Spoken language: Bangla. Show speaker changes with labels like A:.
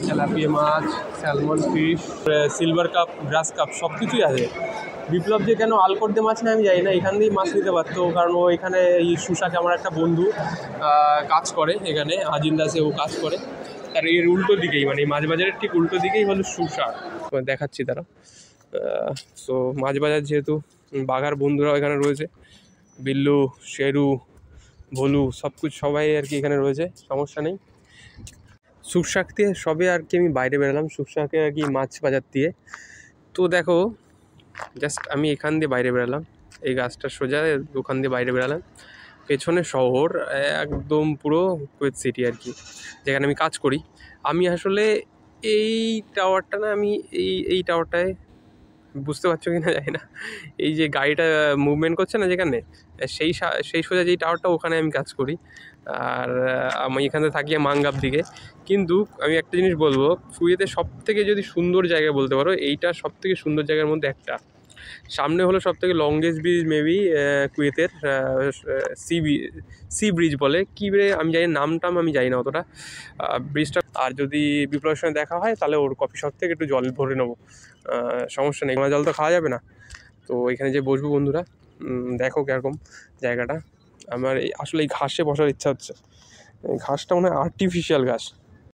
A: তেলাপিয়া মাছ, salmon fish, silver carp, grass carp সব কিছুই আছে। বিপ্লব যে কেন আলকোর্দে মাছ নেয় আমি জানি না, এখান দিয়েই মাছ নিতে পারতো, কারণ ও এখানে এই সুশাকে আমার একটা বন্ধু কাজ করে এখানে, আজিন্দাসে ও কাজ করে। আর এর উল্টো দিকেই, মানে মাছ বাজারের ঠিক উল্টো দিকেই হলো সুশা। দেখাচ্ছি তারা। তো মাছ বাজার যেহেতু বাঘার বন্ধুরাও এখানে রয়েছে, বিল্লু, শেরু, ভোলু সবাই আর কি এখানে রয়েছে, সমস্যা নেই। সুশাক দিয়ে সবে আর কি আমি বাইরে বেরোলাম, সুশাকে আর কি মাছ বাজার দিয়ে। তো দেখো জাস্ট আমি এখান দিয়ে বাইরে বেরোলাম, এই গাছটা সোজা ওখান দিয়ে বাইরে বেরোলাম, পেছনে শহর একদম পুরো কুয়েত সিটি আর কি, যেখানে আমি কাজ করি। আমি আসলে এই টাওয়ারটা না, আমি এই টাওয়ারটায়, বুঝতে পারছো কি না জানি না, এই যে গাড়িটা মুভমেন্ট করছে না যেখানে, সেই সোজা যেই টাওয়ারটা, ওখানে আমি কাজ করি। আর আমি এখানে থাকি মাঙ্গাব দিকে। কিন্তু আমি একটা জিনিস বলবো, কুয়েতে সব থেকে যদি সুন্দর জায়গা বলতে পারো, এইটা সব থেকে সুন্দর জায়গার মধ্যে একটা। সামনে হলো সব থেকে লংগেস্ট ব্রিজ মেবি কুয়েতের, সি ব্রিজ বলে কি রে আমি জানি, নামটাম আমি জানি না অতটা ব্রিজটা। আর যদি বিপ্লবের সঙ্গে দেখা হয় তাহলে ওর কফি শপ থেকে একটু জল ভরে নেবো, সমস্যা নেই, জল তো খাওয়া যাবে না। তো এখানে যে বসবো বন্ধুরা, দেখো কীরকম জায়গাটা। আমার আসলে এই ঘাসে বসার ইচ্ছা হচ্ছে, এই ঘাসটা মনে হয় আর্টিফিশিয়াল ঘাস।